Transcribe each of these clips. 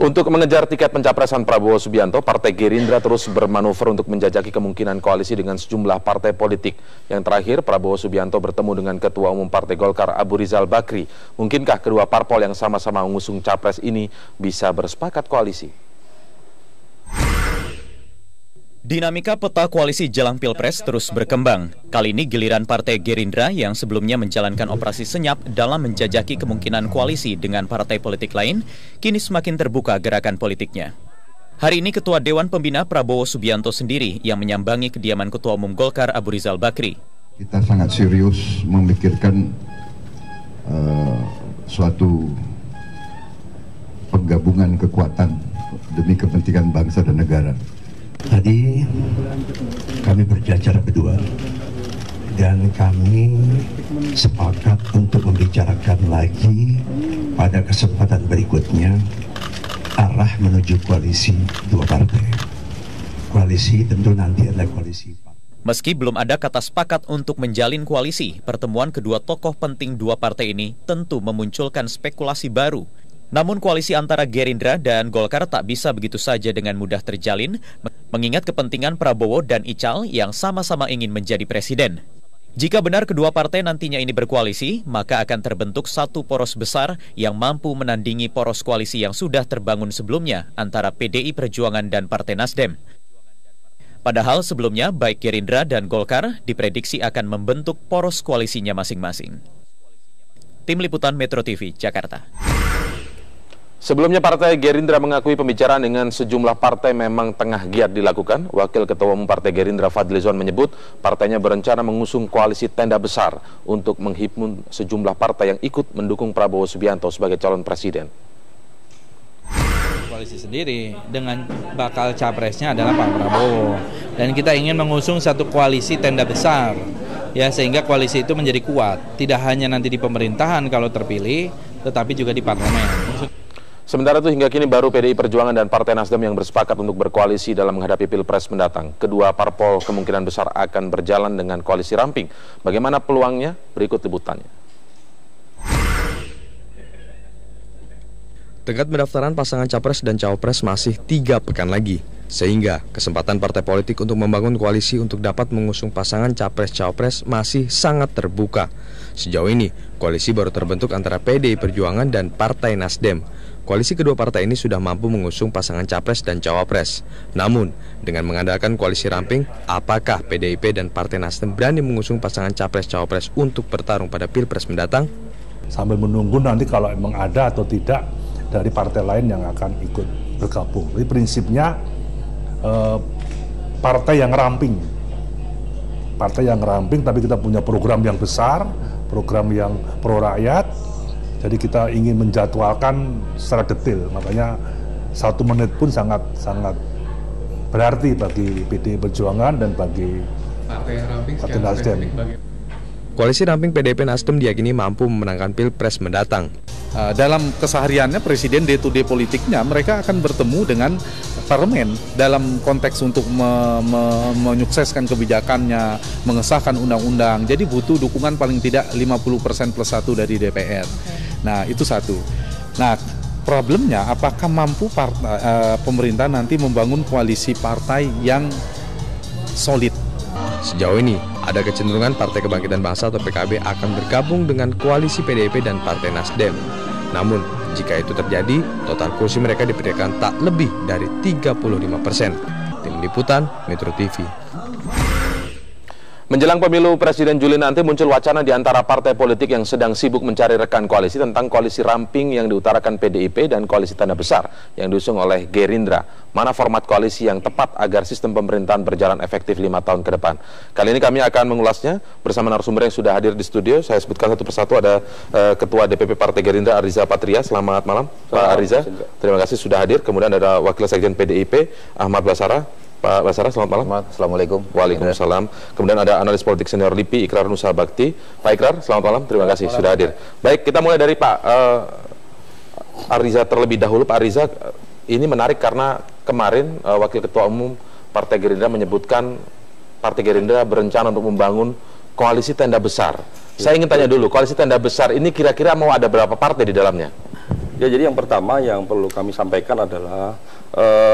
Untuk mengejar tiket pencapresan Prabowo Subianto, Partai Gerindra terus bermanuver untuk menjajaki kemungkinan koalisi dengan sejumlah partai politik. Yang terakhir, Prabowo Subianto bertemu dengan Ketua Umum Partai Golkar Abu Rizal Bakri. Mungkinkah kedua parpol yang sama-sama mengusung capres ini bisa bersepakat koalisi? Dinamika peta koalisi jelang Pilpres terus berkembang. Kali ini giliran Partai Gerindra yang sebelumnya menjalankan operasi senyap dalam menjajaki kemungkinan koalisi dengan partai politik lain, kini semakin terbuka gerakan politiknya. Hari ini Ketua Dewan Pembina Prabowo Subianto sendiri yang menyambangi kediaman Ketua Umum Golkar Abu Rizal Bakri. Kita sangat serius memikirkan suatu penggabungan kekuatan demi kepentingan bangsa dan negara. Tadi kami berjajar berdua dan kami sepakat untuk membicarakan lagi pada kesempatan berikutnya arah menuju koalisi dua partai. Koalisi tentu nanti adalah koalisi. Meski belum ada kata sepakat untuk menjalin koalisi, pertemuan kedua tokoh penting dua partai ini tentu memunculkan spekulasi baru. Namun koalisi antara Gerindra dan Golkar tak bisa begitu saja dengan mudah terjalin, mengingat kepentingan Prabowo dan Ical yang sama-sama ingin menjadi presiden. Jika benar kedua partai nantinya ini berkoalisi, maka akan terbentuk satu poros besar yang mampu menandingi poros koalisi yang sudah terbangun sebelumnya antara PDI Perjuangan dan Partai Nasdem. Padahal sebelumnya baik Gerindra dan Golkar diprediksi akan membentuk poros koalisinya masing-masing. Tim Liputan Metro TV, Jakarta. Sebelumnya Partai Gerindra mengakui pembicaraan dengan sejumlah partai memang tengah giat dilakukan. Wakil Ketua Umum Partai Gerindra Fadlizon menyebut partainya berencana mengusung koalisi tenda besar untuk menghimpun sejumlah partai yang ikut mendukung Prabowo Subianto sebagai calon presiden. Koalisi sendiri dengan bakal capresnya adalah Pak Prabowo, dan kita ingin mengusung satu koalisi tenda besar, ya, sehingga koalisi itu menjadi kuat, tidak hanya nanti di pemerintahan kalau terpilih, tetapi juga di parlemen. Sementara itu hingga kini baru PDI Perjuangan dan Partai Nasdem yang bersepakat untuk berkoalisi dalam menghadapi Pilpres mendatang. Kedua parpol kemungkinan besar akan berjalan dengan koalisi ramping. Bagaimana peluangnya? Berikut liputannya. Tenggat pendaftaran pasangan capres dan cawapres masih 3 pekan lagi, sehingga kesempatan partai politik untuk membangun koalisi untuk dapat mengusung pasangan capres-cawapres masih sangat terbuka. Sejauh ini, koalisi baru terbentuk antara PDI Perjuangan dan Partai Nasdem. Koalisi kedua partai ini sudah mampu mengusung pasangan capres dan cawapres. Namun, dengan mengandalkan koalisi ramping, apakah PDIP dan Partai Nasdem berani mengusung pasangan capres-cawapres untuk bertarung pada Pilpres mendatang? Sambil menunggu nanti kalau memang ada atau tidak dari partai lain yang akan ikut bergabung. Jadi prinsipnya partai yang ramping. Partai yang ramping, tapi kita punya program yang besar, program yang pro rakyat. Jadi kita ingin menjadwalkan secara detail, makanya 1 menit pun sangat berarti bagi PDI Perjuangan dan bagi Partai Nasdem. Koalisi ramping PDIP Nasdem diyakini mampu memenangkan Pilpres mendatang. Dalam kesehariannya Presiden day-to-day politiknya mereka akan bertemu dengan parlemen dalam konteks untuk menyukseskan kebijakannya, mengesahkan undang-undang. Jadi butuh dukungan paling tidak 50% plus 1 dari DPR. Nah, itu satu. Nah, problemnya apakah mampu pemerintah nanti membangun koalisi partai yang solid? Sejauh ini, ada kecenderungan Partai Kebangkitan Bangsa atau PKB akan bergabung dengan koalisi PDIP dan Partai Nasdem. Namun, jika itu terjadi, total kursi mereka diperkirakan tak lebih dari 35%. Tim Liputan, Metro TV. Menjelang pemilu Presiden Juli nanti muncul wacana di antara partai politik yang sedang sibuk mencari rekan koalisi tentang koalisi ramping yang diutarakan PDIP dan koalisi tanda besar yang diusung oleh Gerindra. Mana format koalisi yang tepat agar sistem pemerintahan berjalan efektif 5 tahun ke depan? Kali ini kami akan mengulasnya bersama narasumber yang sudah hadir di studio. Saya sebutkan satu persatu. Ada Ketua DPP Partai Gerindra Ariza Patria. Selamat malam Pak Ariza. Terima kasih sudah hadir. Kemudian ada Wakil Sekjen PDIP Ahmad Basara. Pak Basara, selamat malam. Assalamualaikum. Waalaikumsalam. Kemudian ada analis politik senior LIPI, Ikrar Nusa Bakti. Pak Ikrar, selamat malam. Terima kasih sudah hadir. Baik, kita mulai dari Pak Ariza terlebih dahulu. Pak Ariza, ini menarik karena kemarin Wakil Ketua Umum Partai Gerindra menyebutkan Partai Gerindra berencana untuk membangun koalisi tenda besar. Saya ingin tanya dulu, koalisi tenda besar ini kira-kira mau ada berapa partai di dalamnya? Ya, jadi yang pertama yang perlu kami sampaikan adalah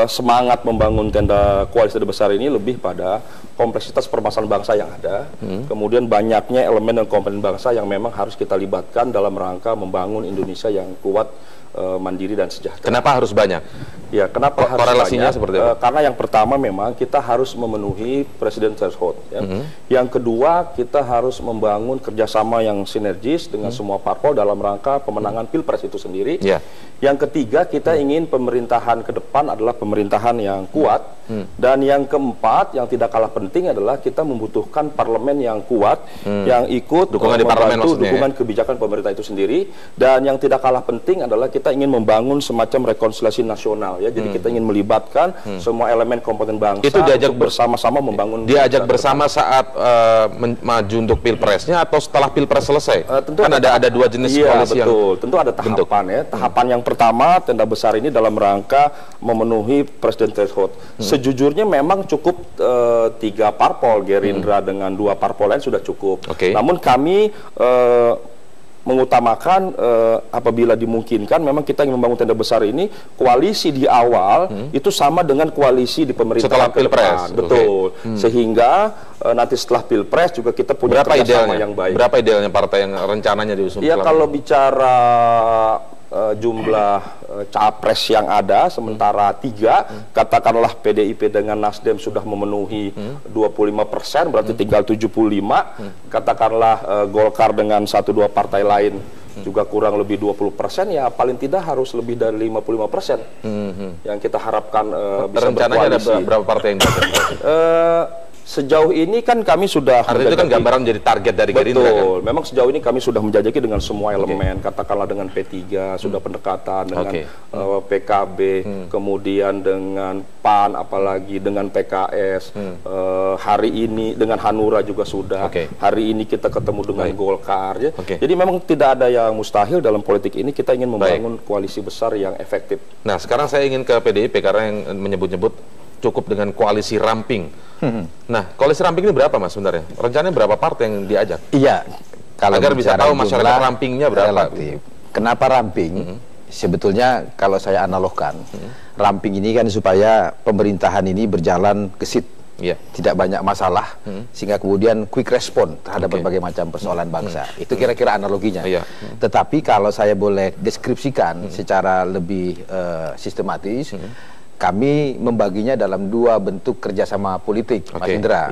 semangat membangun tenda koalisi besar ini lebih pada kompleksitas permasalahan bangsa yang ada, kemudian banyaknya elemen dan komponen bangsa yang memang harus kita libatkan dalam rangka membangun Indonesia yang kuat, mandiri dan sejahtera. Kenapa harus banyak? Ya, kenapa harus korelasinya banyak? Seperti apa? Karena yang pertama memang kita harus memenuhi presiden threshold. Ya. Yang kedua, kita harus membangun kerjasama yang sinergis dengan semua parpol dalam rangka pemenangan pilpres itu sendiri. Yang ketiga, kita ingin pemerintahan ke depan adalah pemerintahan yang kuat. Dan yang keempat, yang tidak kalah penting adalah kita membutuhkan parlemen yang kuat, yang ikut dukungan di parlemen maksudnya, dukungan kebijakan pemerintah itu sendiri. Dan yang tidak kalah penting adalah kita ingin membangun semacam rekonsiliasi nasional. Ya, jadi kita ingin melibatkan semua elemen komponen bangsa itu diajak bersama-sama membangun. Diajak bersama saat maju untuk pilpresnya atau setelah pilpres selesai? Tentu kan ada dua jenis koalisi betul. Tentu ada tahapan ya. Tahapan yang pertama tenda besar ini dalam rangka memenuhi presiden threshold. Sejujurnya memang cukup 3 parpol Gerindra dengan 2 parpol lain sudah cukup. Namun kami mengutamakan apabila dimungkinkan memang kita ingin membangun tenda besar ini koalisi di awal itu sama dengan koalisi di pemerintahan setelah pilpres. Betul. Sehingga nanti setelah pilpres juga kita punya kerjasama yang baik. Berapa idealnya partai yang rencananya diusung? Ya, kalau bicara jumlah capres yang ada sementara 3, katakanlah PDIP dengan Nasdem sudah memenuhi 25%, berarti tinggal 75, katakanlah Golkar dengan 1-2 partai lain juga kurang lebih 20%, ya paling tidak harus lebih dari 55% yang kita harapkan bisa rencananya berkoalisi. Ada berapa partai yang Sejauh ini kan kami sudah itu kan gambaran menjadi target dari Gerindra kan? Betul, memang sejauh ini kami sudah menjajaki dengan semua elemen, katakanlah dengan P3 sudah pendekatan, dengan PKB, kemudian dengan PAN, apalagi dengan PKS, hari ini dengan Hanura juga sudah, hari ini kita ketemu dengan Golkar ya. Jadi memang tidak ada yang mustahil dalam politik ini, kita ingin membangun koalisi besar yang efektif. Nah, sekarang saya ingin ke PDIP karena yang menyebut-nyebut cukup dengan koalisi ramping. Nah, koalisi ramping ini berapa, Mas, sebenarnya? Rencananya berapa partai yang diajak? Iya, kalau agar bisa tahu masyarakat rampingnya berapa. Relatif. Kenapa ramping? Sebetulnya kalau saya analogkan, ramping ini kan supaya pemerintahan ini berjalan gesit, tidak banyak masalah, sehingga kemudian quick respon terhadap berbagai macam persoalan bangsa. Itu kira-kira analoginya. Tetapi kalau saya boleh deskripsikan secara lebih sistematis, kami membaginya dalam 2 bentuk kerjasama politik, Mas Indra.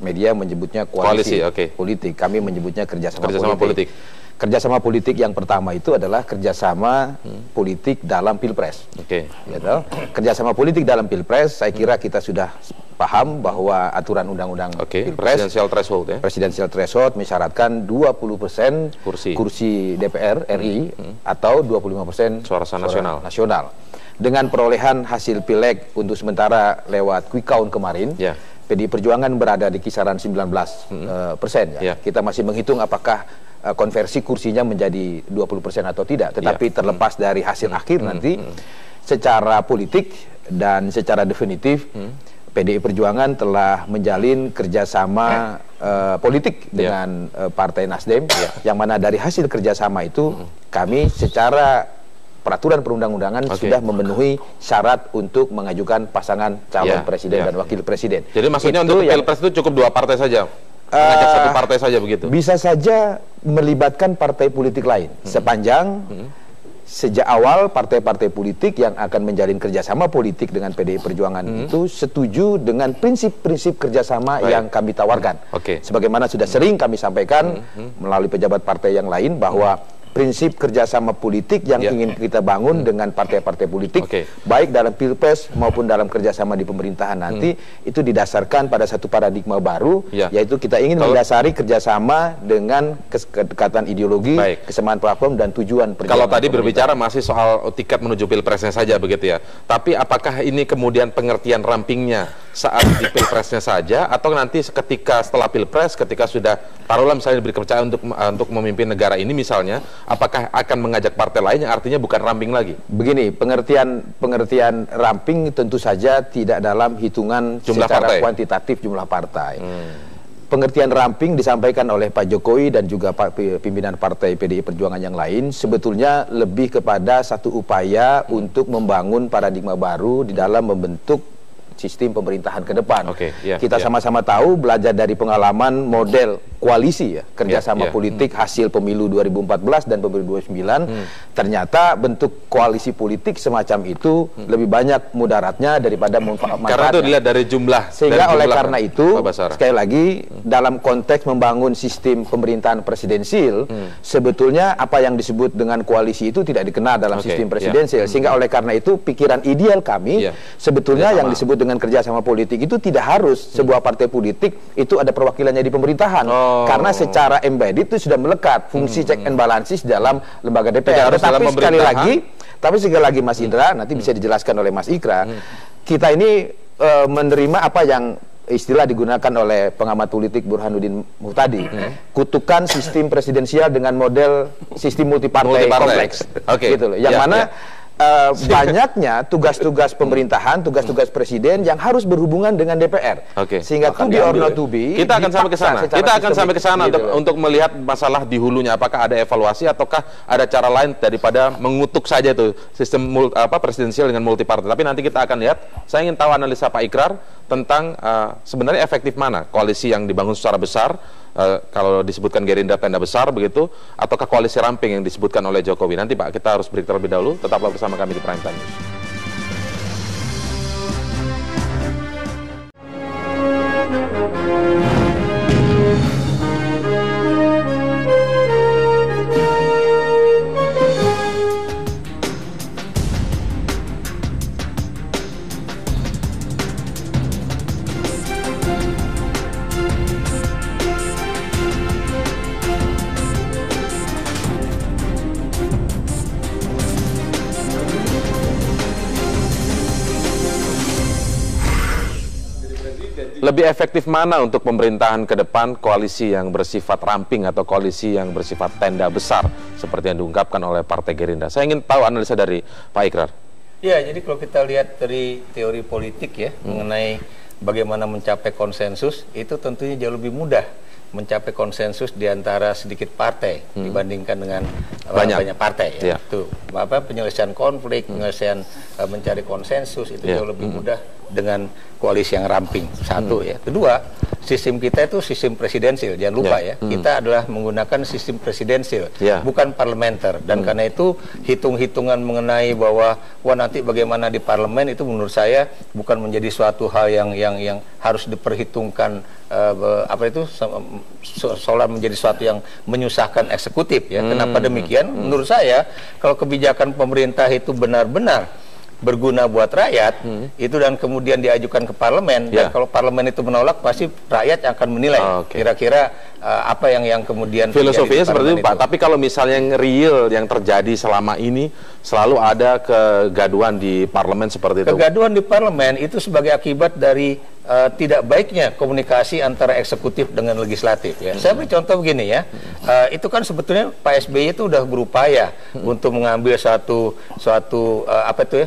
Media menyebutnya koalisi politik, kami menyebutnya kerjasama politik. Kerjasama politik yang pertama itu adalah kerjasama politik dalam pilpres. Kerjasama politik dalam pilpres, saya kira kita sudah paham bahwa aturan undang-undang pilpres, presidensial threshold mensyaratkan 20% kursi DPR RI atau 25% suara nasional. Dengan perolehan hasil pileg untuk sementara lewat quick count kemarin, PDI Perjuangan berada di kisaran 19%. Kita masih menghitung apakah konversi kursinya menjadi 20% atau tidak. Tetapi terlepas dari hasil akhir nanti, secara politik dan secara definitif, PDI Perjuangan telah menjalin kerjasama politik dengan Partai Nasdem, yang mana dari hasil kerjasama itu kami secara peraturan perundang-undangan sudah memenuhi syarat untuk mengajukan pasangan calon presiden dan wakil presiden. Jadi maksudnya untuk pilpres itu cukup 2 partai saja? Mengajak 1 partai saja begitu? Bisa saja melibatkan partai politik lain, sepanjang sejak awal partai-partai politik yang akan menjalin kerjasama politik dengan PDI Perjuangan itu setuju dengan prinsip-prinsip kerjasama yang kami tawarkan. Sebagaimana sudah sering kami sampaikan melalui pejabat partai yang lain bahwa prinsip kerjasama politik yang ingin kita bangun dengan partai-partai politik, baik dalam pilpres maupun dalam kerjasama di pemerintahan nanti, itu didasarkan pada satu paradigma baru, yaitu kita ingin mendasari kerjasama dengan kedekatan ideologi, kesamaan platform dan tujuan perjuangan. Kalau tadi berbicara masih soal tiket menuju pilpresnya saja begitu ya, tapi apakah ini kemudian pengertian rampingnya saat di pilpresnya saja, atau nanti ketika setelah pilpres, ketika sudah taruhlah misalnya diberi kepercayaan untuk memimpin negara ini misalnya, apakah akan mengajak partai lain yang artinya bukan ramping lagi? Begini, pengertian ramping tentu saja tidak dalam hitungan jumlah secara partai, kuantitatif jumlah partai. pengertian ramping disampaikan oleh Pak Jokowi dan juga pimpinan Partai PDI Perjuangan yang lain sebetulnya lebih kepada satu upaya untuk membangun paradigma baru di dalam membentuk sistem pemerintahan ke depan. Kita sama-sama tahu belajar dari pengalaman model koalisi ya, kerjasama politik hasil pemilu 2014 dan pemilu 2029, ternyata bentuk koalisi politik semacam itu lebih banyak mudaratnya daripada manfaatnya. Karena itu dilihat dari jumlah. Sehingga oleh karena itu, sekali lagi dalam konteks membangun sistem pemerintahan presidensil, sebetulnya apa yang disebut dengan koalisi itu tidak dikenal dalam sistem presidensil. Sehingga oleh karena itu pikiran ideal kami sebetulnya yang disebut dengan kerjasama politik itu tidak harus sebuah partai politik itu ada perwakilannya di pemerintahan. Karena secara embedded itu sudah melekat fungsi check and balances dalam lembaga DPR. Tapi sekali lagi Mas Indra, nanti bisa dijelaskan oleh Mas Ikra, kita ini menerima apa yang istilah digunakan oleh pengamat politik Burhanuddin Muhtadi, kutukan sistem presidensial dengan model sistem multipartai kompleks. Gitu loh. Yang mana banyaknya tugas-tugas pemerintahan, tugas-tugas presiden yang harus berhubungan dengan DPR. Sehingga to be or not to be, kita akan sampai ke sana. Kita akan sampai ke sana untuk melihat masalah di hulunya, apakah ada evaluasi ataukah ada cara lain daripada mengutuk saja itu sistem presidensial dengan multipartai. Tapi nanti kita akan lihat. Saya ingin tahu analisa Pak Ikrar tentang sebenarnya efektif mana koalisi yang dibangun secara besar, kalau disebutkan Gerindra tenda besar begitu, ataukah koalisi ramping yang disebutkan oleh Jokowi. Nanti Pak, kita harus break terlebih dahulu. Tetaplah bersama kami di Prime Time News. Lebih efektif mana untuk pemerintahan ke depan, koalisi yang bersifat ramping atau koalisi yang bersifat tenda besar seperti yang diungkapkan oleh Partai Gerindra? Saya ingin tahu analisa dari Pak Ikrar. Ya, jadi kalau kita lihat dari teori politik ya, mengenai bagaimana mencapai konsensus, itu tentunya jauh lebih mudah mencapai konsensus di antara sedikit partai dibandingkan dengan banyak partai ya. Itu penyelesaian konflik, penyelesaian mencari konsensus itu jauh lebih mudah dengan koalisi yang ramping. Satu ya. Kedua, sistem kita itu sistem presidensil. Jangan lupa ya, kita adalah menggunakan sistem presidensil, bukan parlementer. Dan karena itu hitung-hitungan mengenai bahwa nanti bagaimana di parlemen itu menurut saya bukan menjadi suatu hal yang harus diperhitungkan seolah menjadi sesuatu yang menyusahkan eksekutif ya. Kenapa demikian? Menurut saya kalau kebijakan pemerintah itu benar-benar berguna buat rakyat itu dan kemudian diajukan ke parlemen dan kalau parlemen itu menolak pasti rakyat akan menilai kira-kira apa yang kemudian filosofinya seperti itu Pak. Tapi kalau misalnya yang real yang terjadi selama ini selalu ada kegaduhan di parlemen seperti itu. Kegaduhan di parlemen itu sebagai akibat dari tidak baiknya komunikasi antara eksekutif dengan legislatif ya. Saya beri contoh begini ya. Itu kan sebetulnya Pak SBY itu udah berupaya untuk mengambil suatu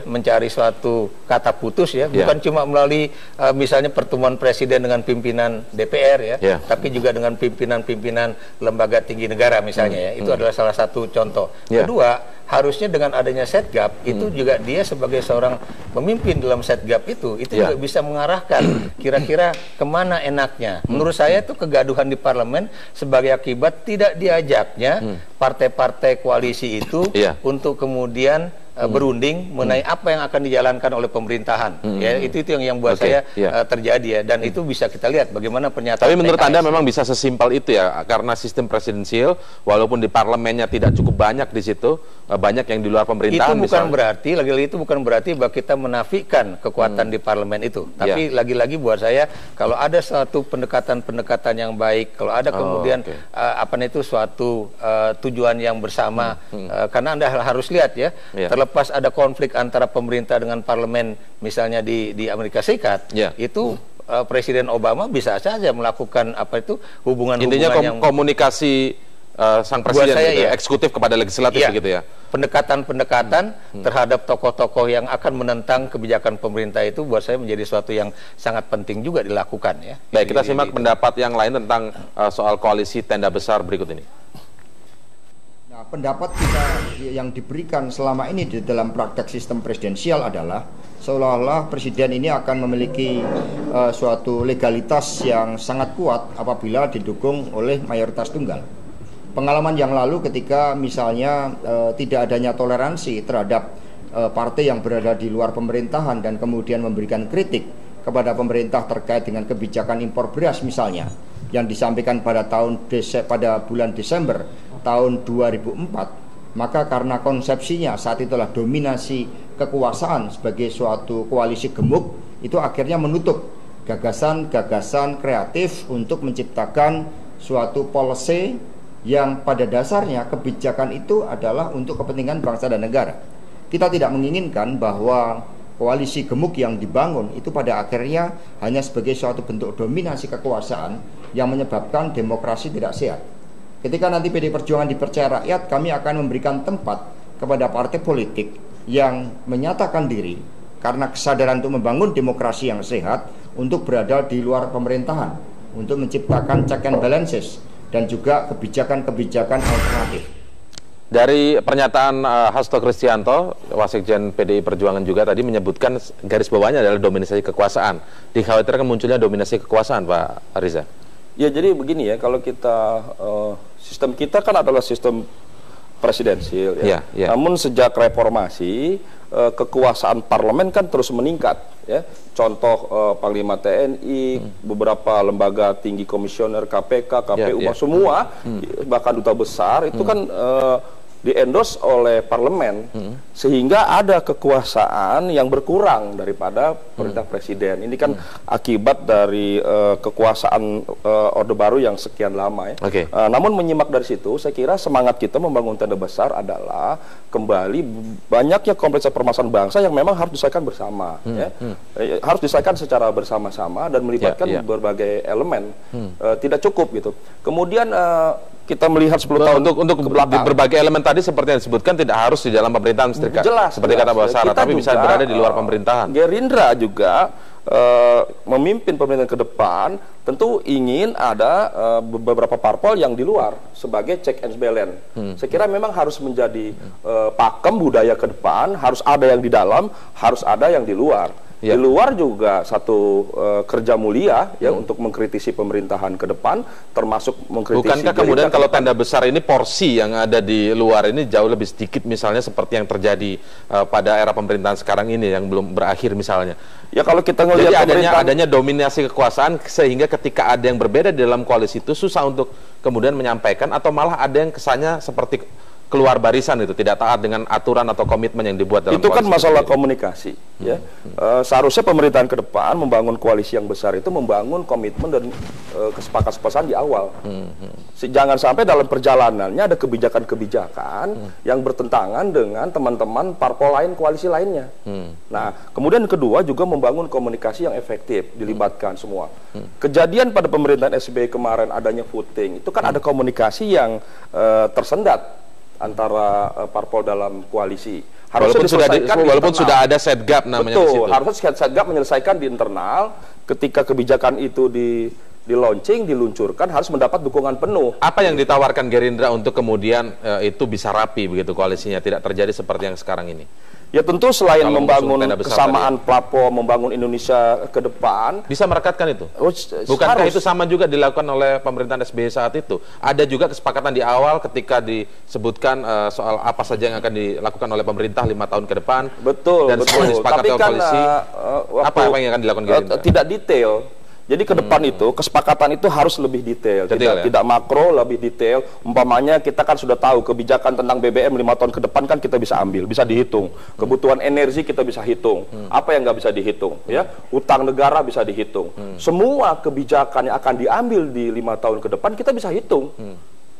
mencari suatu kata putus ya, bukan cuma melalui misalnya pertemuan presiden dengan pimpinan DPR ya, tapi juga dengan pimpinan-pimpinan lembaga tinggi negara misalnya ya. Itu adalah salah satu contoh. Kedua, harusnya dengan adanya Setgap itu juga dia sebagai seorang pemimpin dalam Setgap itu juga bisa mengarahkan kira-kira kemana enaknya. Menurut saya itu kegaduhan di parlemen sebagai akibat tidak diajaknya partai-partai koalisi itu untuk kemudian berunding mengenai apa yang akan dijalankan oleh pemerintahan. Ya, itu yang buat saya terjadi ya, dan itu bisa kita lihat bagaimana pernyataan. Tapi menurut Anda memang bisa sesimpel itu ya, karena sistem presidensial walaupun di parlemennya tidak cukup banyak di situ, banyak yang di luar pemerintahan. Itu bukan berarti, lagi-lagi itu bukan berarti bahwa kita menafikan kekuatan di parlemen itu. Tapi lagi-lagi buat saya kalau ada suatu pendekatan-pendekatan yang baik, kalau ada kemudian suatu tujuan yang bersama, karena Anda harus lihat ya, terlepas ada konflik antara pemerintah dengan parlemen misalnya di Amerika Serikat, itu Presiden Obama bisa saja melakukan hubungan-hubungan intinya komunikasi sang presiden, saya, gitu, eksekutif kepada legislatif, begitu ya. Pendekatan-pendekatan terhadap tokoh-tokoh yang akan menentang kebijakan pemerintah itu buat saya menjadi sesuatu yang sangat penting juga dilakukan ya. Baik, kita simak pendapat yang lain tentang soal koalisi tenda besar berikut ini. Nah, pendapat kita yang diberikan selama ini di dalam praktek sistem presidensial adalah seolah-olah presiden ini akan memiliki suatu legalitas yang sangat kuat apabila didukung oleh mayoritas tunggal. Pengalaman yang lalu ketika misalnya tidak adanya toleransi terhadap partai yang berada di luar pemerintahan dan kemudian memberikan kritik kepada pemerintah terkait dengan kebijakan impor beras misalnya yang disampaikan pada bulan Desember tahun 2004, maka karena konsepsinya saat itulah dominasi kekuasaan sebagai suatu koalisi gemuk, itu akhirnya menutup gagasan-gagasan kreatif untuk menciptakan suatu policy yang pada dasarnya kebijakan itu adalah untuk kepentingan bangsa dan negara. Kita tidak menginginkan bahwa koalisi gemuk yang dibangun itu pada akhirnya hanya sebagai suatu bentuk dominasi kekuasaan yang menyebabkan demokrasi tidak sehat. Ketika nanti PD Perjuangan dipercaya rakyat, kami akan memberikan tempat kepada partai politik yang menyatakan diri karena kesadaran untuk membangun demokrasi yang sehat untuk berada di luar pemerintahan, untuk menciptakan check and balances dan juga kebijakan-kebijakan alternatif. Dari pernyataan Hasto Kristianto, Wasekjen PDI Perjuangan juga tadi menyebutkan garis bawahnya adalah dominasi kekuasaan. Dikhawatirkan munculnya dominasi kekuasaan, Pak Riza. Ya, jadi begini ya, kalau kita sistem kita kan adalah sistem presidensil ya. Namun sejak reformasi kekuasaan parlemen kan terus meningkat ya. Contoh Panglima TNI, beberapa lembaga tinggi komisioner KPK, KPU, semua bahkan duta besar itu kan di-endorse oleh parlemen, sehingga ada kekuasaan yang berkurang daripada perintah presiden. Ini kan akibat dari kekuasaan Orde Baru yang sekian lama ya. Namun menyimak dari situ, saya kira semangat kita membangun tenda besar adalah kembali banyaknya kompleks permasalahan bangsa yang memang harus diselesaikan bersama. Ya. Harus diselesaikan secara bersama-sama dan melibatkan berbagai elemen. Tidak cukup gitu. Kemudian kita melihat 10 tahun untuk berbagai elemen tadi seperti yang disebutkan tidak harus di dalam pemerintahan seperti kata Bahwa Sarah, tapi bisa berada di luar pemerintahan. Gerindra juga memimpin pemerintahan ke depan tentu ingin ada beberapa parpol yang di luar sebagai check and balance. Saya kira memang harus menjadi pakem budaya ke depan, harus ada yang di dalam, harus ada yang di luar. Di luar juga satu kerja mulia ya untuk mengkritisi pemerintahan ke depan, termasuk mengkritisi. Bukankah kemudian kalau tenda besar ini porsi yang ada di luar ini jauh lebih sedikit misalnya seperti yang terjadi pada era pemerintahan sekarang ini yang belum berakhir misalnya? Ya kalau kita ngelihat adanya dominasi kekuasaan sehingga ketika ada yang berbeda di dalam koalisi itu susah untuk kemudian menyampaikan atau malah ada yang kesannya seperti keluar barisan itu, tidak taat dengan aturan atau komitmen yang dibuat dalam itu kan masalah komunikasi ya. Seharusnya pemerintahan ke depan membangun koalisi yang besar itu membangun komitmen dan kesepakatan di awal. Jangan sampai dalam perjalanannya ada kebijakan-kebijakan yang bertentangan dengan teman-teman parpol lain, koalisi lainnya. Nah, kemudian kedua juga membangun komunikasi yang efektif, dilibatkan semua. Kejadian pada pemerintahan SBY kemarin adanya voting, itu kan ada komunikasi yang tersendat antara parpol dalam koalisi. Walaupun sudah ada setgap namanya. Betul, harusnya setgap menyelesaikan di internal. Ketika kebijakan itu di-launching, diluncurkan, harus mendapat dukungan penuh. Apa yang ditawarkan Gerindra untuk kemudian itu bisa rapi begitu koalisinya, tidak terjadi seperti yang sekarang ini? Ya tentu selain membangun kesamaan platform, membangun Indonesia ke depan. Bisa merekatkan itu? Bukankah itu sama juga dilakukan oleh pemerintahan SBY saat itu? Ada juga kesepakatan di awal ketika disebutkan soal apa saja yang akan dilakukan oleh pemerintah 5 tahun ke depan. Betul, dan semua disepakati oleh koalisi. Apa yang akan dilakukan Gerindra? Tidak detail. Jadi ke depan itu, kesepakatan itu harus lebih detail, tidak makro, lebih detail. Umpamanya kita kan sudah tahu kebijakan tentang BBM 5 tahun ke depan kan kita bisa ambil, bisa dihitung. Kebutuhan energi kita bisa hitung. Apa yang nggak bisa dihitung? Ya, utang negara bisa dihitung. Semua kebijakan yang akan diambil di 5 tahun ke depan kita bisa hitung.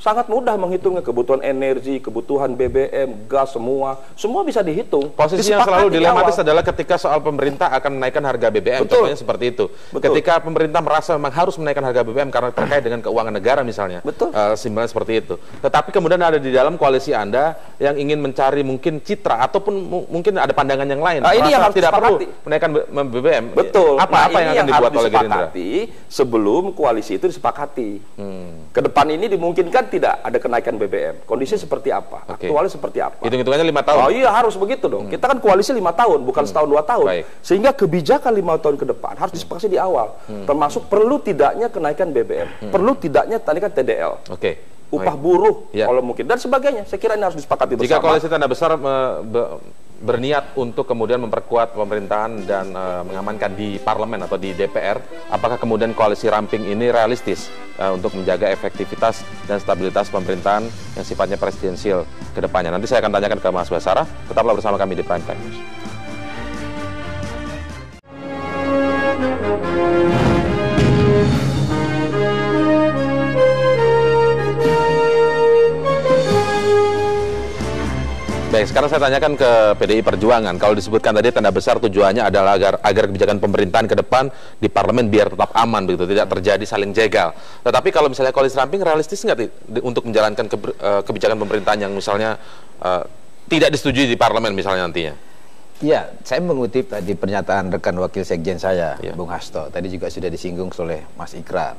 sangat mudah menghitungnya, kebutuhan energi, kebutuhan BBM, gas, semua bisa dihitung. Posisi yang selalu dilematis adalah ketika soal pemerintah akan menaikkan harga BBM, contohnya seperti itu. Ketika pemerintah merasa memang harus menaikkan harga BBM karena terkait dengan keuangan negara misalnya, simbolnya seperti itu. Tetapi kemudian ada di dalam koalisi Anda yang ingin mencari mungkin citra ataupun mungkin ada pandangan yang lain. Ini yang harus tidak perlu disepakati. menaikkan BBM. Betul. Apa yang akan dibuat oleh Gerindra? Sebelum koalisi itu disepakati. Ke depan ini dimungkinkan tidak ada kenaikan BBM. Kondisi seperti apa? Aktualnya seperti apa? Hitung-hitungannya 5 tahun. Oh iya, harus begitu dong. Kita kan koalisi 5 tahun, bukan setahun 2 tahun. Sehingga kebijakan 5 tahun ke depan harus disepakati di awal. Termasuk perlu tidaknya kenaikan BBM, perlu tidaknya kenaikan TDL. Upah buruh kalau mungkin dan sebagainya. Saya kira ini harus disepakati bersama. Jika koalisi Tanda Besar berniat untuk kemudian memperkuat pemerintahan dan mengamankan di parlemen atau di DPR, apakah kemudian koalisi ramping ini realistis untuk menjaga efektivitas dan stabilitas pemerintahan yang sifatnya presidensial ke depannya? Nanti saya akan tanyakan ke Mas Basara. Tetaplah bersama kami di Prime Time News. Baik, sekarang saya tanyakan ke PDI Perjuangan. Kalau disebutkan tadi Tanda Besar tujuannya adalah agar kebijakan pemerintahan ke depan di parlemen biar tetap aman begitu, tidak terjadi saling jegal. Tetapi kalau misalnya koalisi ramping realistis nggak untuk menjalankan kebijakan pemerintahan yang misalnya tidak disetujui di parlemen misalnya nantinya? Ya, saya mengutip tadi pernyataan rekan wakil sekjen saya, Bung Hasto. Tadi juga sudah disinggung oleh Mas Ikrar.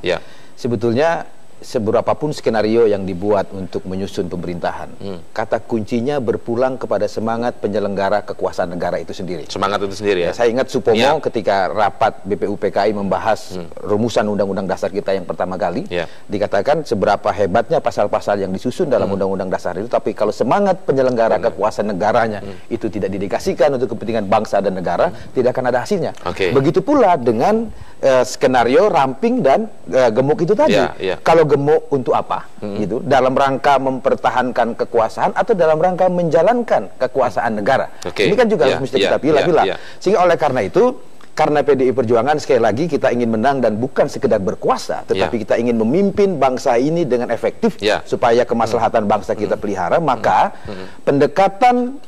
Sebetulnya seberapapun skenario yang dibuat untuk menyusun pemerintahan, kata kuncinya berpulang kepada semangat penyelenggara kekuasaan negara itu sendiri. Semangat itu sendiri ya. Saya ingat Supomo ketika rapat BPUPKI membahas rumusan Undang-Undang Dasar kita yang pertama kali, dikatakan seberapa hebatnya pasal-pasal yang disusun dalam Undang-Undang Dasar itu, tapi kalau semangat penyelenggara kekuasaan negaranya itu tidak didedikasikan untuk kepentingan bangsa dan negara, tidak akan ada hasilnya. Begitu pula dengan skenario ramping dan gemuk itu tadi. Kalau gemuk untuk apa? Gitu, dalam rangka mempertahankan kekuasaan atau dalam rangka menjalankan kekuasaan negara. Ini kan juga harus mesti kita pilih-pilih. Sehingga oleh karena itu, karena PDI Perjuangan sekali lagi kita ingin menang dan bukan sekedar berkuasa, tetapi kita ingin memimpin bangsa ini dengan efektif supaya kemaslahatan bangsa kita pelihara, maka pendekatan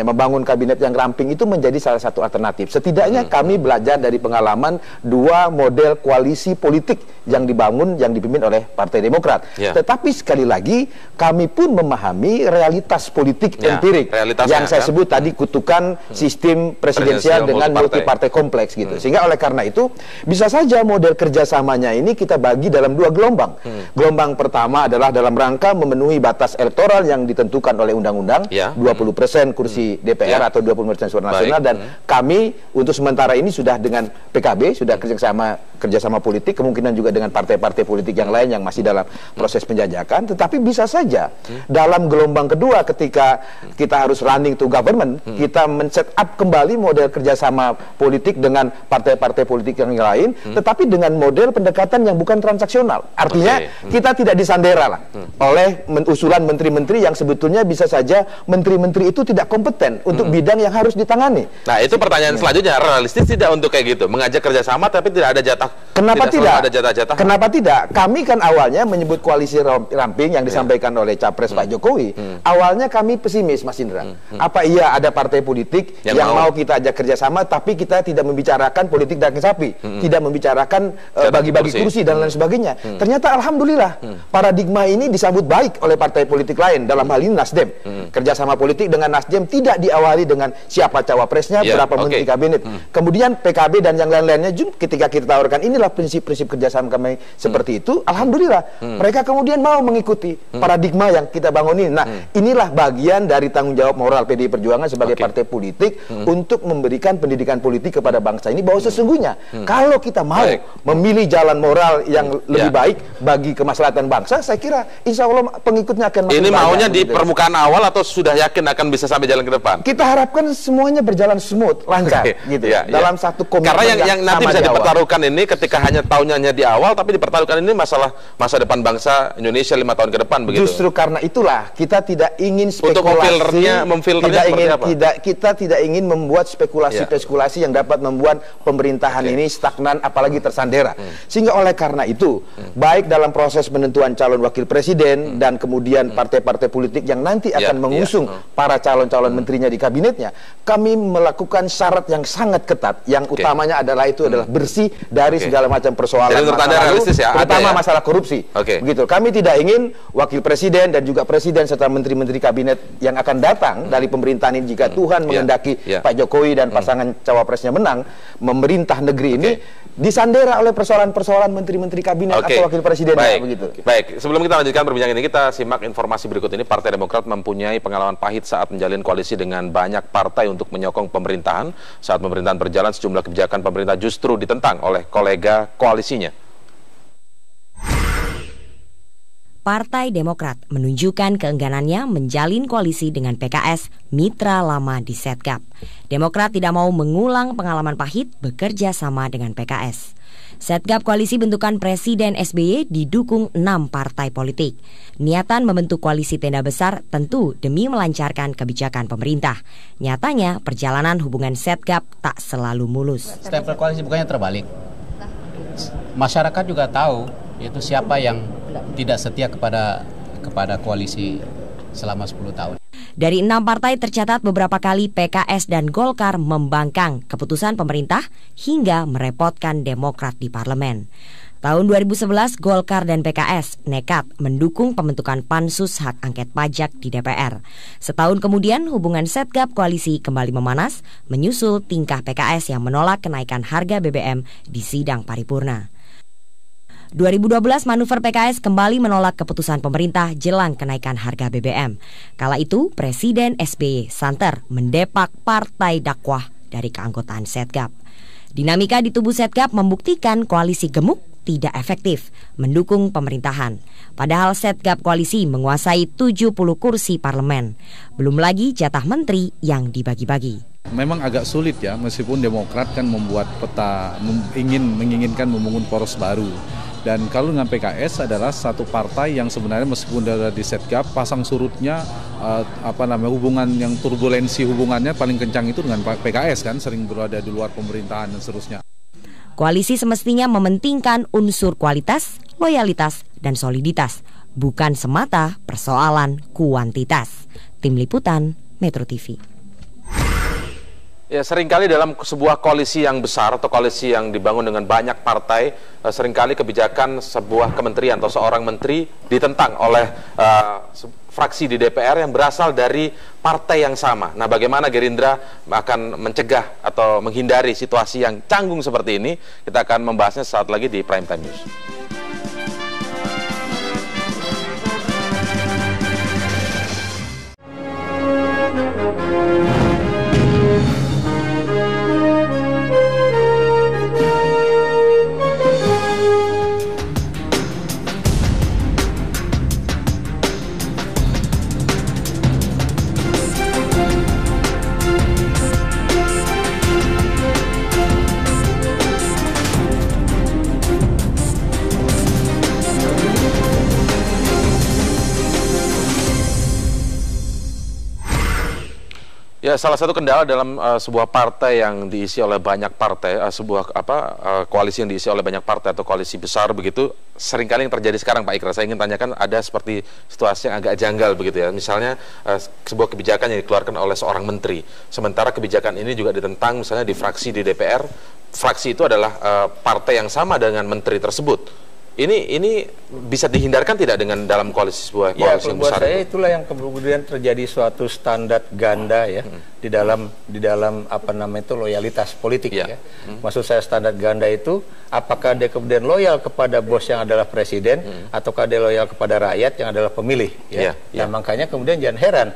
membangun kabinet yang ramping itu menjadi salah satu alternatif. Setidaknya kami belajar dari pengalaman 2 model koalisi politik yang dibangun, yang dipimpin oleh Partai Demokrat. Tetapi sekali lagi kami pun memahami realitas politik empirik yang saya sebut tadi, kutukan sistem presidensial dengan multi-partai kompleks gitu. Sehingga oleh karena itu bisa saja model kerjasamanya ini kita bagi dalam 2 gelombang. Gelombang pertama adalah dalam rangka memenuhi batas elektoral yang ditentukan oleh undang-undang, 20% kursi DPR atau 20% suara nasional, dan kami untuk sementara ini sudah dengan PKB sudah kerjasama politik, kemungkinan juga dengan partai-partai politik yang lain yang masih dalam proses penjajakan. Tetapi bisa saja dalam gelombang kedua ketika kita harus running to government, kita men-set up kembali model kerjasama politik dengan partai-partai politik yang lain, tetapi dengan model pendekatan yang bukan transaksional. Artinya kita tidak disandera lah oleh usulan menteri-menteri yang sebetulnya bisa saja menteri-menteri itu tidak kompeten untuk bidang yang harus ditangani. Nah, itu pertanyaan selanjutnya, realistis tidak untuk kayak gitu, mengajak kerjasama tapi tidak ada jatah? Kenapa tidak? Ada jatah-jatah? Kenapa tidak? Kami kan awalnya menyebut koalisi ramping yang disampaikan oleh Capres Pak Jokowi. Awalnya kami pesimis, Mas Indra. Apa iya ada partai politik yang mau kita ajak kerjasama, tapi kita tidak membicarakan politik daging sapi, tidak membicarakan bagi-bagi kursi dan lain sebagainya. Ternyata alhamdulillah paradigma ini disambut baik oleh partai politik lain, dalam hal ini Nasdem. Kerjasama politik dengan Nasdem tidak diawali dengan siapa cawapresnya, berapa menteri kabinet. Kemudian PKB dan yang lain-lainnya ketika kita tawarkan inilah prinsip-prinsip kerjasama kami seperti itu, alhamdulillah mereka kemudian mau mengikuti paradigma yang kita bangun ini. Nah, inilah bagian dari tanggung jawab moral PDI Perjuangan sebagai partai politik untuk memberikan pendidikan politik kepada bangsa ini, bahwa sesungguhnya kalau kita mau memilih jalan moral yang lebih baik bagi kemaslahatan bangsa, saya kira insya Allah pengikutnya akan makin banyak. Ini maunya di gitu. permukaan awal atau sudah yakin akan bisa sampai jalan ke depan? Kita harapkan semuanya berjalan smooth, lancar gitu dalam satu komitmen. Karena yang nanti bisa dipertaruhkan ini ketika hanya tahunnya di awal, tapi dipertaruhkan ini masalah masa depan bangsa Indonesia 5 tahun ke depan begitu. Justru karena itulah kita tidak ingin spekulasi, untuk memfilternya seperti apa? Kita tidak ingin membuat spekulasi formulasi yang dapat membuat pemerintahan ini stagnan apalagi tersandera. Sehingga oleh karena itu, baik dalam proses penentuan calon wakil presiden dan kemudian partai-partai politik yang nanti akan mengusung para calon-calon menterinya di kabinetnya, kami melakukan syarat yang sangat ketat. Yang utamanya adalah bersih dari segala macam persoalan masa lalu, terutama masalah korupsi. Begitu. Kami tidak ingin wakil presiden dan juga presiden serta menteri-menteri kabinet yang akan datang dari pemerintahan ini, jika Tuhan menghendaki Pak Jokowi dan pasangan cawapresnya menang, memerintah negeri ini disandera oleh persoalan-persoalan menteri-menteri kabinet atau wakil presiden. Baik, sebelum kita lanjutkan perbincangan ini, kita simak informasi berikut ini. Partai Demokrat mempunyai pengalaman pahit saat menjalin koalisi dengan banyak partai untuk menyokong pemerintahan. Saat pemerintahan berjalan, sejumlah kebijakan pemerintah justru ditentang oleh kolega koalisinya. Partai Demokrat menunjukkan keengganannya menjalin koalisi dengan PKS, mitra lama di Setgap. Demokrat tidak mau mengulang pengalaman pahit bekerja sama dengan PKS. Setgap koalisi bentukan Presiden SBY didukung 6 partai politik. Niatan membentuk koalisi tenda besar tentu demi melancarkan kebijakan pemerintah. Nyatanya perjalanan hubungan Setgap tak selalu mulus. Stempel koalisi bukannya terbalik. Masyarakat juga tahu yaitu siapa yang tidak setia kepada koalisi selama 10 tahun. Dari 6 partai tercatat beberapa kali PKS dan Golkar membangkang keputusan pemerintah hingga merepotkan Demokrat di parlemen. Tahun 2011, Golkar dan PKS nekat mendukung pembentukan pansus hak angket pajak di DPR. Setahun kemudian, hubungan Setgap koalisi kembali memanas, menyusul tingkah PKS yang menolak kenaikan harga BBM di sidang paripurna. 2012 manuver PKS kembali menolak keputusan pemerintah jelang kenaikan harga BBM. Kala itu Presiden SBY santer mendepak partai dakwah dari keanggotaan Setgap. Dinamika di tubuh Setgap membuktikan koalisi gemuk tidak efektif mendukung pemerintahan. Padahal Setgap koalisi menguasai 70 kursi parlemen. Belum lagi jatah menteri yang dibagi-bagi. Memang agak sulit ya, meskipun Demokrat kan membuat peta, menginginkan membangun poros baru. Dan kalau dengan PKS adalah satu partai yang sebenarnya meskipun ada di Setgap, pasang surutnya hubungan yang turbulensi hubungannya paling kencang itu dengan PKS kan, sering berada di luar pemerintahan dan seterusnya. Koalisi semestinya mementingkan unsur kualitas, loyalitas, dan soliditas, bukan semata persoalan kuantitas. Tim Liputan, Metro TV. Ya, seringkali dalam sebuah koalisi yang besar atau koalisi yang dibangun dengan banyak partai, seringkali kebijakan sebuah kementerian atau seorang menteri ditentang oleh fraksi di DPR yang berasal dari partai yang sama. Nah, bagaimana Gerindra akan mencegah atau menghindari situasi yang canggung seperti ini? Kita akan membahasnya saat lagi di Prime Time News. Ya, salah satu kendala dalam sebuah partai yang diisi oleh banyak partai, koalisi yang diisi oleh banyak partai atau koalisi besar begitu, seringkali yang terjadi sekarang, Pak Ikrar, saya ingin tanyakan, ada seperti situasi yang agak janggal begitu ya. Misalnya sebuah kebijakan yang dikeluarkan oleh seorang menteri, sementara kebijakan ini juga ditentang misalnya di fraksi di DPR. Fraksi itu adalah partai yang sama dengan menteri tersebut. Ini bisa dihindarkan tidak dengan dalam koalisi sebuah koalisi yang besar? Ya, buat saya itulah yang kemudian terjadi suatu standar ganda ya di dalam loyalitas politik ya. Maksud saya standar ganda itu apakah dia kemudian loyal kepada bos yang adalah presiden ataukah dia loyal kepada rakyat yang adalah pemilih ya. Nah, makanya kemudian jangan heran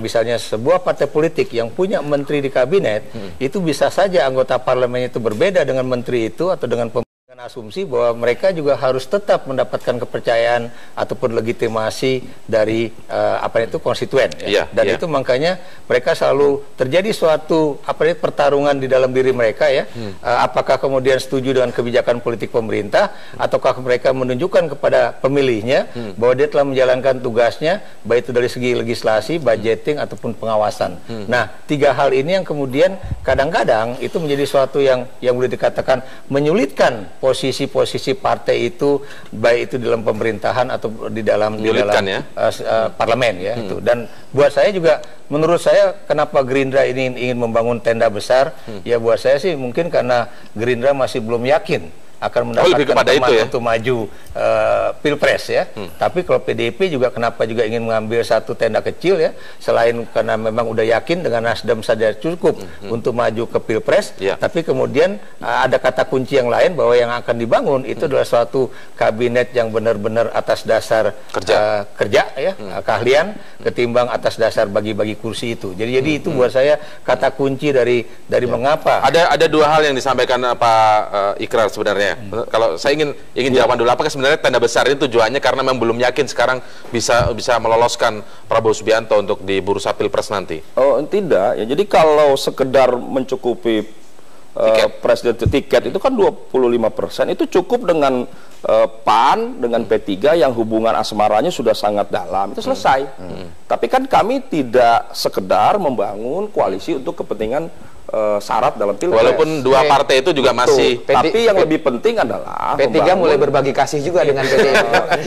misalnya sebuah partai politik yang punya menteri di kabinet itu bisa saja anggota parlemennya itu berbeda dengan menteri itu atau dengan asumsi bahwa mereka juga harus tetap mendapatkan kepercayaan ataupun legitimasi dari konstituen ya. Dan itu makanya mereka selalu terjadi suatu pertarungan di dalam diri mereka ya. Apakah kemudian setuju dengan kebijakan politik pemerintah ataukah mereka menunjukkan kepada pemilihnya bahwa dia telah menjalankan tugasnya baik itu dari segi legislasi, budgeting ataupun pengawasan. Nah, tiga hal ini yang kemudian kadang-kadang itu menjadi suatu yang boleh dikatakan menyulitkan posisi-posisi partai itu baik itu dalam pemerintahan atau di dalam parlemen ya itu. Dan buat saya juga, menurut saya kenapa Gerindra ini ingin membangun tenda besar ya, buat saya sih mungkin karena Gerindra masih belum yakin akan mendapatkan teman untuk maju pilpres ya. Tapi kalau PDIP juga kenapa juga ingin mengambil satu tenda kecil ya, selain karena memang udah yakin dengan Nasdem saja cukup untuk maju ke pilpres, tapi kemudian ada kata kunci yang lain bahwa yang akan dibangun itu adalah suatu kabinet yang benar-benar atas dasar kerja ya, keahlian ketimbang atas dasar bagi-bagi kursi itu. Jadi itu buat saya kata kunci dari mengapa. Ada dua hal yang disampaikan Pak Ikrar sebenarnya. Kalau saya ingin jawaban dulu, apakah sebenarnya tenda besar ini tujuannya karena memang belum yakin sekarang bisa meloloskan Prabowo Subianto untuk di bursa pilpres nanti? Oh tidak ya, jadi kalau sekedar mencukupi presiden tiket itu kan 25%, itu cukup dengan PAN dengan P3 yang hubungan asmaranya sudah sangat dalam, itu selesai. Tapi kan kami tidak sekedar membangun koalisi untuk kepentingan syarat dalam pilpres. Walaupun dua partai itu juga masih. Tapi yang lebih penting adalah P3 mulai berbagi kasih juga dengan P3.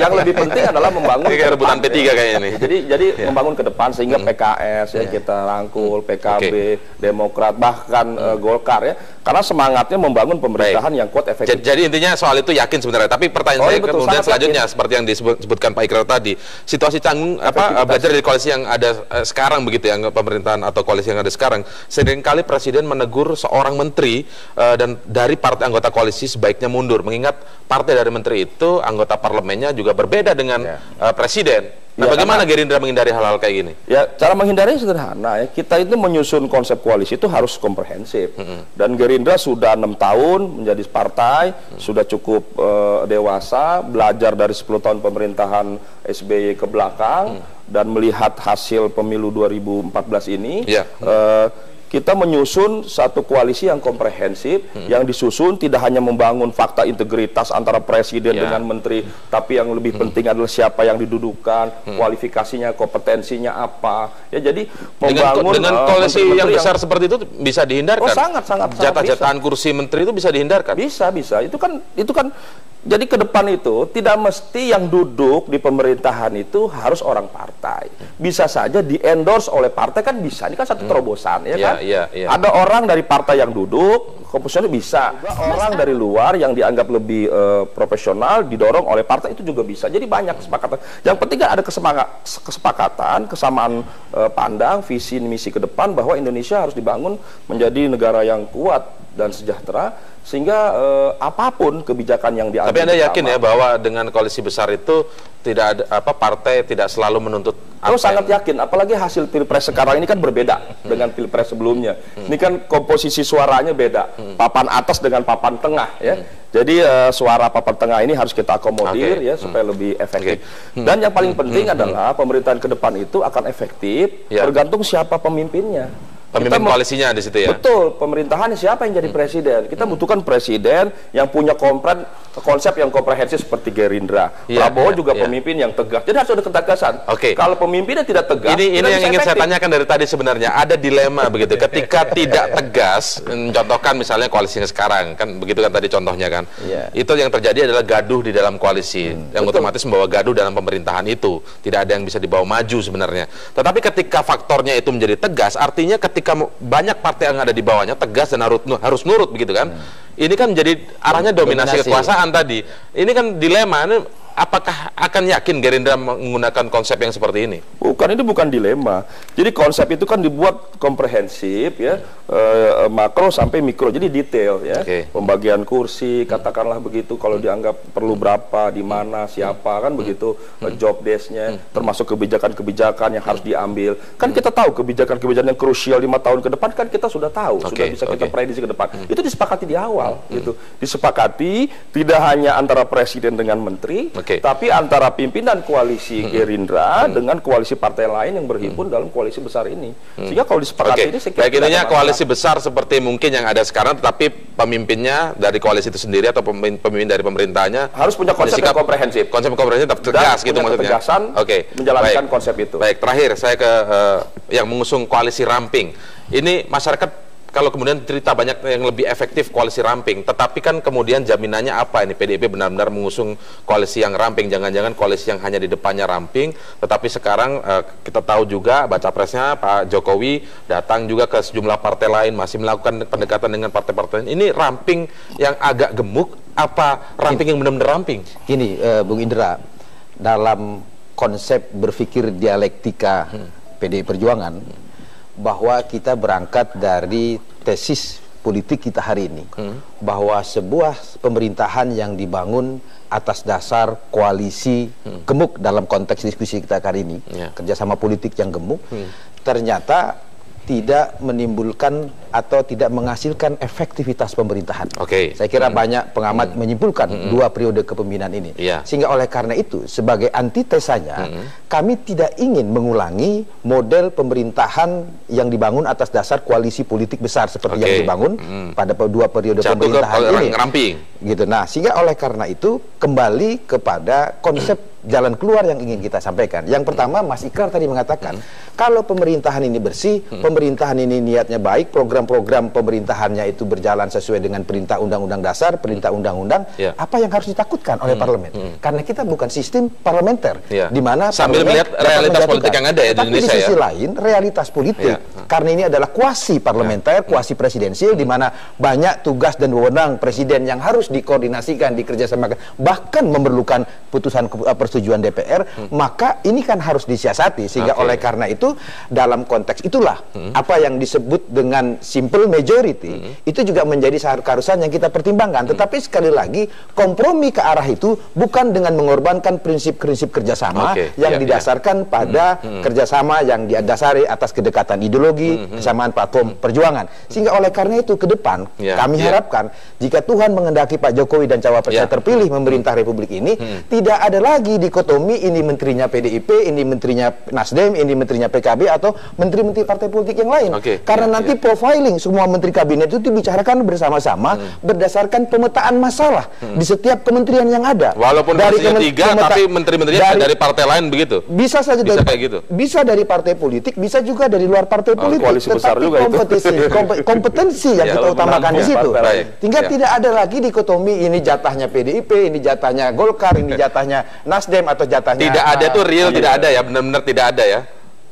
Yang lebih penting adalah membangun rebutan P3 kayaknya ini. Jadi membangun ke depan sehingga PKS ya kita rangkul, PKB, Demokrat, bahkan Golkar ya. Karena semangatnya membangun pemerintahan yang kuat, efektif. Jadi intinya soal itu yakin sebenarnya. Tapi pertanyaan saya kemudian selanjutnya seperti yang disebutkan Pak Ikrar tadi, situasi canggung belajar dari koalisi yang ada sekarang begitu ya, pemerintahan atau koalisi yang ada sekarang, seringkali Presiden menegur seorang menteri dan dari partai anggota koalisi sebaiknya mundur, mengingat partai dari menteri itu anggota parlemennya juga berbeda dengan Presiden. Nah, bagaimana Gerindra menghindari hal-hal kayak gini? Ya, cara menghindari sederhana ya. Kita itu menyusun konsep koalisi itu harus komprehensif. Dan Gerindra sudah 6 tahun menjadi partai, sudah cukup dewasa, belajar dari 10 tahun pemerintahan SBY ke belakang dan melihat hasil pemilu 2014 ini. Kita menyusun satu koalisi yang komprehensif, yang disusun tidak hanya membangun fakta integritas antara presiden dengan menteri, tapi yang lebih penting adalah siapa yang didudukan, kualifikasinya, kompetensinya apa. Ya, jadi membangun dengan koalisi yang besar seperti itu bisa dihindarkan. Sangat jatah-jatahan kursi menteri itu bisa dihindarkan. Bisa. Itu kan jadi ke depan itu tidak mesti yang duduk di pemerintahan itu harus orang partai. Bisa saja di-endorse oleh partai, kan bisa. Ini kan satu terobosan ya kan. Ada orang dari partai yang duduk, komposisinya bisa. Orang dari luar yang dianggap lebih profesional didorong oleh partai, itu juga bisa. Jadi banyak kesepakatan. Yang penting kan ada kesepakatan, kesamaan pandang, visi misi ke depan bahwa Indonesia harus dibangun menjadi negara yang kuat dan sejahtera, sehingga apapun kebijakan yang diambil. Tapi Anda yakin ya bahwa dengan koalisi besar itu tidak ada partai tidak selalu menuntut? Sangat yakin, apalagi hasil pilpres sekarang ini kan berbeda dengan pilpres sebelumnya. Ini kan komposisi suaranya beda, papan atas dengan papan tengah ya. Jadi suara papan tengah ini harus kita akomodir ya supaya lebih efektif. Dan yang paling penting adalah pemerintahan ke depan itu akan efektif tergantung siapa pemimpinnya. Pemimpin koalisinya di situ ya? Betul, pemerintahannya siapa yang jadi presiden. Kita butuhkan presiden yang punya konsep yang komprehensif seperti Gerindra. Prabowo juga pemimpin yang tegas. Jadi harus ada ketegasan. Kalau pemimpinnya tidak tegas, ini yang ingin saya tanyakan dari tadi sebenarnya. Ada dilema begitu. Ketika tidak tegas, contohkan misalnya koalisinya sekarang, kan begitu kan tadi contohnya kan. Itu yang terjadi adalah gaduh di dalam koalisi, yang otomatis membawa gaduh dalam pemerintahan itu. Tidak ada yang bisa dibawa maju sebenarnya. Tetapi ketika faktornya itu menjadi tegas, artinya ketika banyak partai yang ada di bawahnya tegas dan harus nurut begitu kan. Ini kan jadi arahnya dominasi kekuasaan tadi. Ini kan dilema. apakah akan yakin Gerindra menggunakan konsep yang seperti ini? Bukan, ini bukan dilema. Jadi konsep itu kan dibuat komprehensif ya, makro sampai mikro, jadi detail ya. Pembagian kursi, katakanlah begitu, kalau dianggap perlu berapa, di mana, siapa, kan begitu, job desk-nya, termasuk kebijakan-kebijakan yang harus diambil. Kan kita tahu kebijakan-kebijakan yang krusial 5 tahun ke depan kan kita sudah tahu, sudah bisa kita prediksi ke depan. Itu disepakati di awal, gitu. Disepakati tidak hanya antara presiden dengan menteri, tapi antara pimpinan koalisi Gerindra dengan koalisi partai lain yang berhimpun dalam koalisi besar ini. Sehingga kalau disepakati ini, saya kira intinya koalisi besar seperti mungkin yang ada sekarang, tetapi pemimpinnya dari koalisi itu sendiri atau pemimpin dari pemerintahnya harus punya konsep yang komprehensif. Konsep komprehensif tegas gitu maksudnya. Ketegasan menjalankan konsep itu. Baik, terakhir saya ke yang mengusung koalisi ramping. Ini masyarakat kalau kemudian cerita banyak yang lebih efektif koalisi ramping, tetapi kan kemudian jaminannya apa ini PDIP benar-benar mengusung koalisi yang ramping, jangan-jangan koalisi yang hanya di depannya ramping, tetapi sekarang kita tahu juga baca presnya Pak Jokowi datang juga ke sejumlah partai lain, masih melakukan pendekatan dengan partai-partai lain. Ini ramping yang agak gemuk, apa ramping yang benar-benar ramping? Gini, Bung Indra, dalam konsep berpikir dialektika PDI Perjuangan, bahwa kita berangkat dari tesis politik kita hari ini, bahwa sebuah pemerintahan yang dibangun atas dasar koalisi gemuk dalam konteks diskusi kita hari ini, kerjasama politik yang gemuk, ternyata tidak menimbulkan atau tidak menghasilkan efektivitas pemerintahan. Saya kira banyak pengamat menyimpulkan 2 periode kepemimpinan ini. Sehingga oleh karena itu, sebagai antitesanya, kami tidak ingin mengulangi model pemerintahan yang dibangun atas dasar koalisi politik besar seperti yang dibangun pada 2 periode pemerintahan ini. Ramping. Gitu. Nah, sehingga oleh karena itu kembali kepada konsep jalan keluar yang ingin kita sampaikan. Yang pertama, Mas Ikrar tadi mengatakan, kalau pemerintahan ini bersih, pemerintahan ini niatnya baik, program-program pemerintahannya itu berjalan sesuai dengan perintah undang-undang dasar, perintah undang-undang, apa yang harus ditakutkan oleh parlemen? Karena kita bukan sistem parlementer, di mana sambil melihat realitas politik yang ada ya di Indonesia. Tapi di sisi lain, realitas politik, karena ini adalah kuasi parlementer, kuasi presidensial, di mana banyak tugas dan wewenang presiden yang harus dikoordinasikan, dikerjasamakan, bahkan memerlukan putusan persetujuan DPR, maka ini kan harus disiasati. Sehingga oleh karena itu, dalam konteks itulah apa yang disebut dengan simple majority itu juga menjadi keharusan yang kita pertimbangkan. Tetapi sekali lagi, kompromi ke arah itu bukan dengan mengorbankan prinsip-prinsip kerjasama yang didasarkan pada kerjasama yang didasari atas kedekatan ideologi, kesamaan platform perjuangan. Sehingga oleh karena itu ke depan kami harapkan jika Tuhan mengendaki Pak Jokowi dan cawapresnya terpilih memerintah Republik ini, tidak ada lagi dikotomi ini menterinya PDIP, ini menterinya Nasdem, ini menterinya PKB atau menteri-menteri partai politik yang lain. Karena nanti profiling semua menteri kabinet itu dibicarakan bersama-sama berdasarkan pemetaan masalah di setiap kementerian yang ada. Walaupun dari 3, tapi menteri-menterinya dari partai lain begitu. Bisa saja bisa kayak gitu. Bisa dari partai politik, bisa juga dari luar partai politik. Tetapi kompetensi yang kita utamakan di situ. Tinggal tidak ada lagi dikotomi ini jatahnya PDIP, ini jatahnya Golkar, ini jatahnya Nasdem atau jatahnya. Tidak ada tuh real, tidak ada ya, benar-benar tidak ada ya.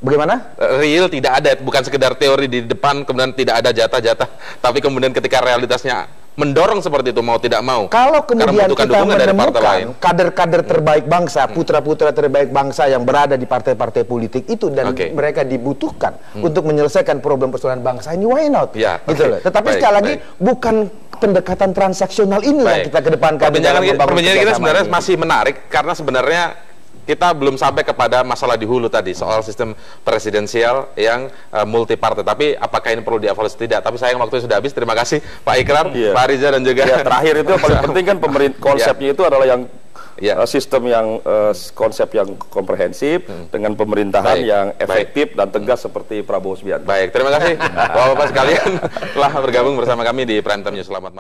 Bagaimana? Real tidak ada, bukan sekedar teori di depan kemudian tidak ada jatah-jatah, tapi kemudian ketika realitasnya mendorong seperti itu mau tidak mau. Kalau kemudian kita menemukan kader-kader terbaik bangsa, putra-putra terbaik bangsa yang berada di partai-partai politik itu dan mereka dibutuhkan untuk menyelesaikan problem persoalan bangsa ini, why not? Gitu loh. Tetapi sekali lagi bukan pendekatan transaksional ini yang kita kedepankan. Perbincangan kita sebenarnya masih menarik karena sebenarnya kita belum sampai kepada masalah di hulu tadi soal sistem presidensial yang multi partai. Tapi apakah ini perlu dievaluasi tidak? Tapi sayang waktunya sudah habis. Terima kasih Pak Ikrar, Pak Riza dan juga terakhir itu yang paling penting kan konsepnya itu adalah yang sistem yang konsep yang komprehensif dengan pemerintahan yang efektif dan tegas seperti Prabowo Subianto. Baik, terima kasih Bapak-bapak sekalian telah bergabung bersama kami di Prime Time News. Selamat malam.